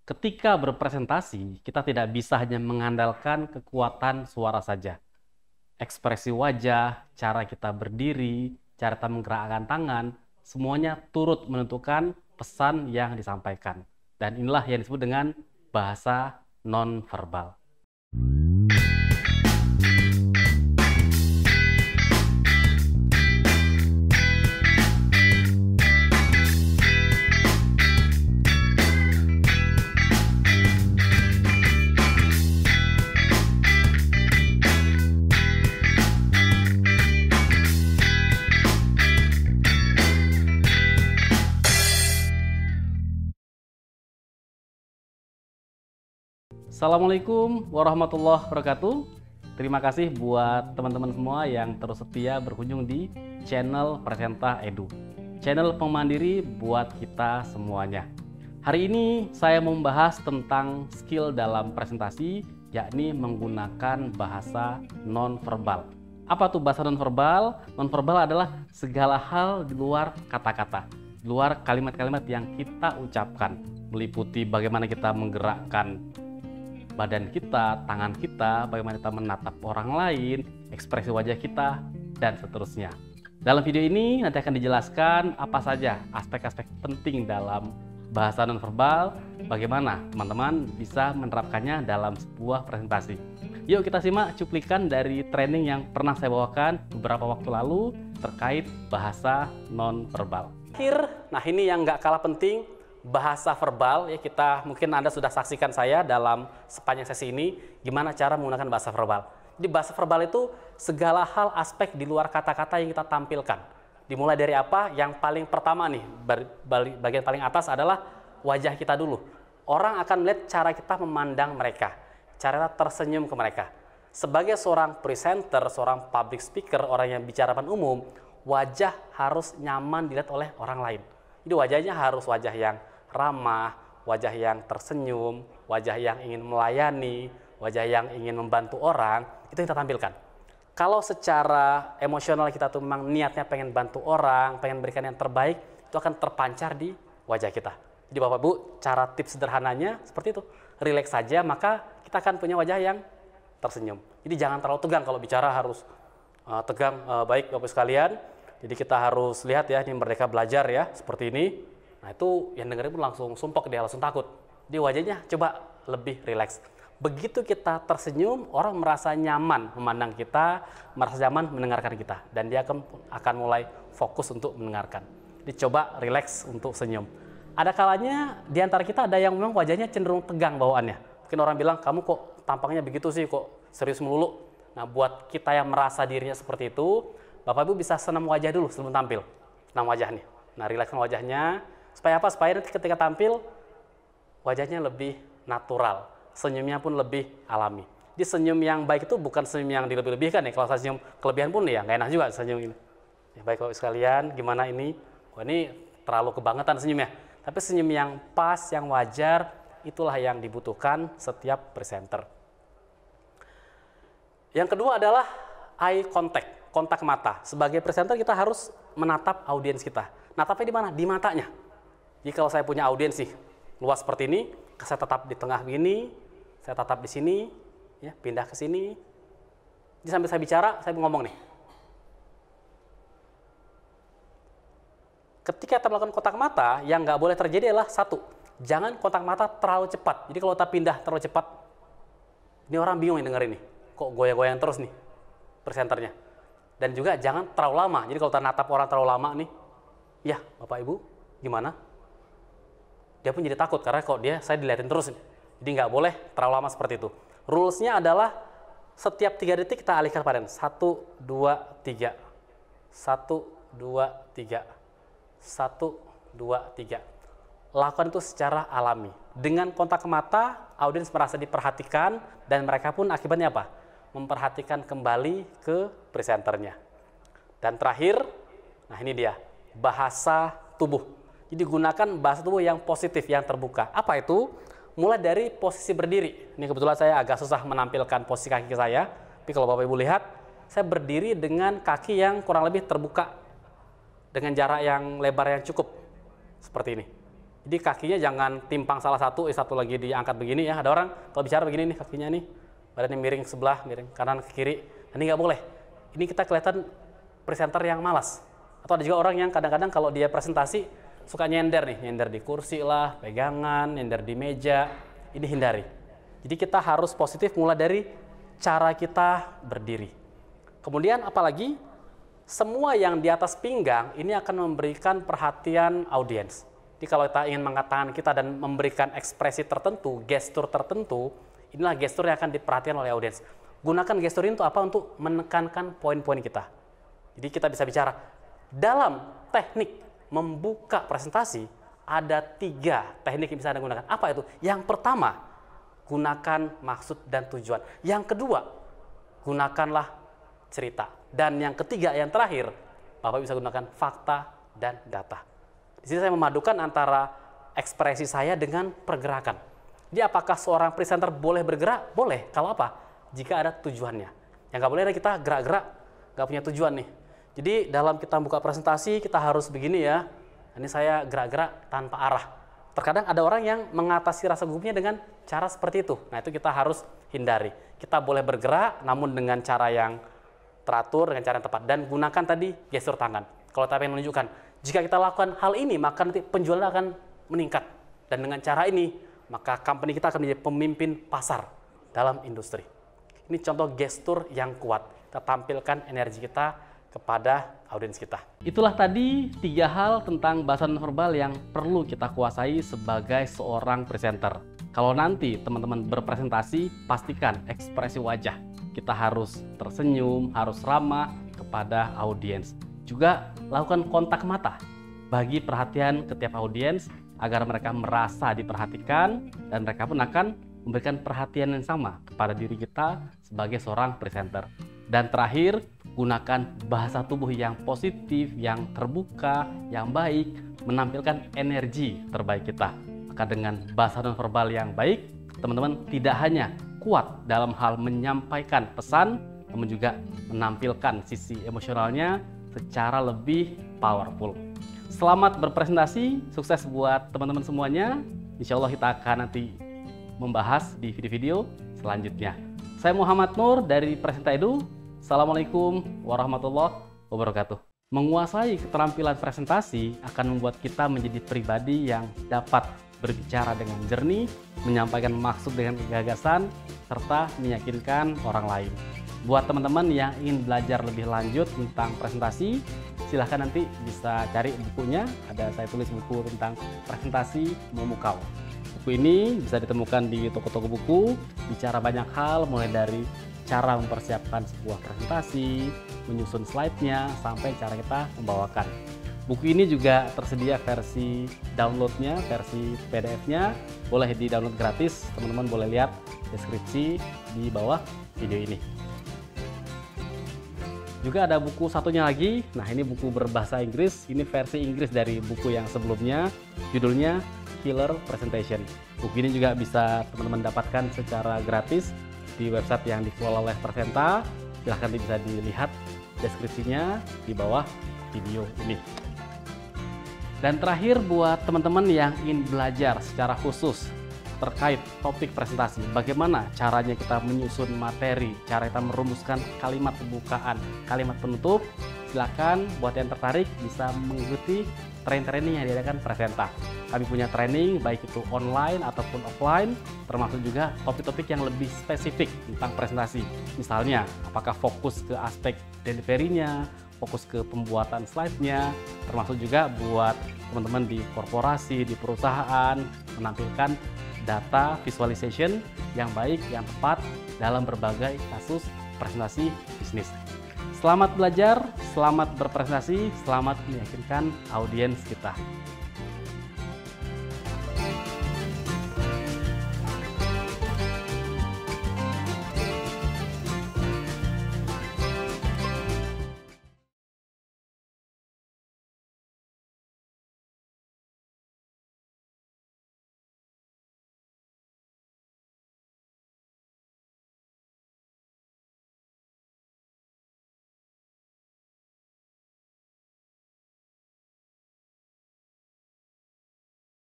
Ketika berpresentasi, kita tidak bisa hanya mengandalkan kekuatan suara saja. Ekspresi wajah, cara kita berdiri, cara kita menggerakkan tangan, semuanya turut menentukan pesan yang disampaikan. Dan inilah yang disebut dengan bahasa nonverbal. Assalamualaikum warahmatullahi wabarakatuh. Terima kasih buat teman-teman semua yang terus setia berkunjung di channel Presenta Edu, channel pemandiri buat kita semuanya. Hari ini saya mau membahas tentang skill dalam presentasi, yakni menggunakan bahasa nonverbal. Apa tuh bahasa nonverbal? Nonverbal adalah segala hal di luar kata-kata, di luar kalimat-kalimat yang kita ucapkan, meliputi bagaimana kita menggerakkan badan kita, tangan kita, bagaimana kita menatap orang lain, ekspresi wajah kita, dan seterusnya. Dalam video ini nanti akan dijelaskan apa saja aspek-aspek penting dalam bahasa nonverbal, bagaimana teman-teman bisa menerapkannya dalam sebuah presentasi. Yuk kita simak cuplikan dari training yang pernah saya bawakan beberapa waktu lalu terkait bahasa nonverbal. Nah ini yang nggak kalah penting, bahasa verbal. Ya, kita mungkin Anda sudah saksikan saya dalam sepanjang sesi ini gimana cara menggunakan bahasa verbal. Jadi bahasa verbal itu segala hal aspek di luar kata-kata yang kita tampilkan. Dimulai dari apa? Yang paling pertama nih, bagian paling atas adalah wajah kita dulu. Orang akan melihat cara kita memandang mereka, cara kita tersenyum ke mereka. Sebagai seorang presenter, seorang public speaker, orang yang bicara depan umum, wajah harus nyaman dilihat oleh orang lain. Jadi wajahnya harus wajah yang ramah, wajah yang tersenyum, wajah yang ingin melayani, wajah yang ingin membantu orang, itu yang kita tampilkan. Kalau secara emosional kita tuh memang niatnya pengen bantu orang, pengen berikan yang terbaik, itu akan terpancar di wajah kita. Jadi Bapak Ibu, cara tips sederhananya seperti itu. Rileks saja, maka kita akan punya wajah yang tersenyum. Jadi jangan terlalu tegang, kalau bicara harus tegang. Baik Bapak Ibu sekalian, jadi kita harus lihat ya, ini Merdeka Belajar ya, seperti ini. Nah itu yang dengerin pun langsung sumpek, dia langsung takut. Di wajahnya coba lebih rileks. Begitu kita tersenyum, orang merasa nyaman memandang kita, merasa nyaman mendengarkan kita. Dan dia akan mulai fokus untuk mendengarkan. Dicoba rileks untuk senyum. Ada kalanya di antara kita ada yang memang wajahnya cenderung tegang bawaannya. Mungkin orang bilang, kamu kok tampangnya begitu sih, kok serius melulu. Nah buat kita yang merasa dirinya seperti itu, Bapak Ibu bisa senam wajah dulu sebelum tampil. Senam wajah nih. Nah rilekskan wajahnya. Supaya apa? Supaya nanti ketika tampil, wajahnya lebih natural. Senyumnya pun lebih alami. Di senyum yang baik itu bukan senyum yang dilebih-lebihkan ya. Kalau saya senyum kelebihan pun ya nggak enak juga senyum ini. Ya, baik Bapak sekalian, gimana ini? Wah ini terlalu kebangetan senyumnya. Tapi senyum yang pas, yang wajar, itulah yang dibutuhkan setiap presenter. Yang kedua adalah eye contact, kontak mata. Sebagai presenter kita harus menatap audiens kita. Natapnya di mana? Di matanya. Jadi kalau saya punya audiens nih, luas seperti ini, saya tetap di tengah begini, saya tetap di sini, ya, pindah ke sini. Jadi sambil saya bicara, saya ngomong nih. Ketika kita melakukan kontak mata, yang nggak boleh terjadi adalah satu, jangan kontak mata terlalu cepat. Jadi kalau kita pindah terlalu cepat, ini orang bingung yang denger ini. Kok goyang-goyang terus nih presenternya. Dan juga jangan terlalu lama. Jadi kalau kita natap orang terlalu lama nih, ya Bapak Ibu, gimana? Dia pun jadi takut karena kok saya dilihatin terus. Jadi nggak boleh terlalu lama seperti itu. Rules-nya adalah setiap 3 detik kita alihkan pada 1, 2, 3. 1, 2, 3. 1, 2, 3. Lakukan itu secara alami. Dengan kontak mata, audiens merasa diperhatikan dan mereka pun akibatnya apa? Memperhatikan kembali ke presenternya. Dan terakhir, nah ini dia, bahasa tubuh. Jadi gunakan bahasa tubuh yang positif, yang terbuka. Apa itu? Mulai dari posisi berdiri. Ini kebetulan saya agak susah menampilkan posisi kaki saya. Tapi kalau Bapak Ibu lihat, saya berdiri dengan kaki yang kurang lebih terbuka. Dengan jarak yang lebar yang cukup. Seperti ini. Jadi kakinya jangan timpang salah satu, satu lagi diangkat begini ya. Ada orang kalau bicara begini nih kakinya nih, badannya miring sebelah, miring kanan ke kiri. Ini nggak boleh. Ini kita kelihatan presenter yang malas. Atau ada juga orang yang kadang-kadang kalau dia presentasi suka nyender nih, nyender di kursi lah, pegangan, nyender di meja. Ini hindari. Jadi kita harus positif mulai dari cara kita berdiri. Kemudian apalagi semua yang di atas pinggang ini akan memberikan perhatian audiens. Jadi kalau kita ingin mengangkat tangan kita dan memberikan ekspresi tertentu, gestur tertentu, inilah gestur yang akan diperhatikan oleh audiens. Gunakan gestur ini untuk apa? Untuk menekankan poin-poin kita. Jadi kita bisa bicara, dalam teknik membuka presentasi, ada 3 teknik yang bisa Anda gunakan. Apa itu? Yang pertama, gunakan maksud dan tujuan. Yang kedua, gunakanlah cerita. Dan yang ketiga, yang terakhir, Bapak bisa gunakan fakta dan data. Di sini saya memadukan antara ekspresi saya dengan pergerakan. Jadi apakah seorang presenter boleh bergerak? Boleh. Kalau apa? Jika ada tujuannya. Yang nggak boleh adalah kita gerak-gerak, nggak punya tujuan nih. Jadi dalam kita buka presentasi, kita harus begini ya. Ini saya gerak-gerak tanpa arah. Terkadang ada orang yang mengatasi rasa gugupnya dengan cara seperti itu. Nah itu kita harus hindari. Kita boleh bergerak, namun dengan cara yang teratur, dengan cara yang tepat. Dan gunakan tadi gestur tangan. Kalau kita ingin menunjukkan, jika kita lakukan hal ini, maka nanti penjualan akan meningkat. Dan dengan cara ini, maka company kita akan menjadi pemimpin pasar dalam industri. Ini contoh gestur yang kuat. Kita tampilkan energi kita kepada audiens kita. Itulah tadi 3 hal tentang bahasa nonverbal yang perlu kita kuasai sebagai seorang presenter. Kalau nanti teman-teman berpresentasi, pastikan ekspresi wajah. Kita harus tersenyum, harus ramah kepada audiens. Juga lakukan kontak mata. Bagi perhatian ke tiap audiens agar mereka merasa diperhatikan dan mereka pun akan memberikan perhatian yang sama kepada diri kita sebagai seorang presenter. Dan terakhir, gunakan bahasa tubuh yang positif, yang terbuka, yang baik, menampilkan energi terbaik kita. Maka dengan bahasa nonverbal yang baik, teman-teman tidak hanya kuat dalam hal menyampaikan pesan, namun juga menampilkan sisi emosionalnya secara lebih powerful. Selamat berpresentasi, sukses buat teman-teman semuanya. Insya Allah kita akan nanti membahas di video-video selanjutnya. Saya Muhammad Nur dari Presenta Edu. Assalamualaikum warahmatullahi wabarakatuh. Menguasai keterampilan presentasi akan membuat kita menjadi pribadi yang dapat berbicara dengan jernih, menyampaikan maksud dengan gagasan, serta meyakinkan orang lain. Buat teman-teman yang ingin belajar lebih lanjut tentang presentasi, silahkan nanti bisa cari bukunya. Ada saya tulis buku tentang presentasi memukau. Buku ini bisa ditemukan di toko-toko buku, bicara banyak hal mulai dari cara mempersiapkan sebuah presentasi, menyusun slide-nya, sampai cara kita membawakan. Buku ini juga tersedia versi download-nya, versi PDF-nya, boleh di-download gratis. Teman-teman boleh lihat deskripsi di bawah video ini. Juga ada buku satunya lagi, nah ini buku berbahasa Inggris, ini versi Inggris dari buku yang sebelumnya, judulnya Killer Presentation. Buku ini juga bisa teman-teman dapatkan secara gratis di website yang dikelola oleh Presenta. Silahkan bisa dilihat deskripsinya di bawah video ini. Dan terakhir buat teman-teman yang ingin belajar secara khusus terkait topik presentasi, bagaimana caranya kita menyusun materi, cara kita merumuskan kalimat pembukaan, kalimat penutup, silakan buat yang tertarik bisa mengikuti training yang diadakan Presenta. Kami punya training baik itu online ataupun offline, termasuk juga topik-topik yang lebih spesifik tentang presentasi. Misalnya, apakah fokus ke aspek delivery-nya, fokus ke pembuatan slide-nya, termasuk juga buat teman-teman di korporasi, di perusahaan, menampilkan data visualization yang baik, yang tepat dalam berbagai kasus presentasi bisnis. Selamat belajar, selamat berpresentasi, selamat meyakinkan audiens kita.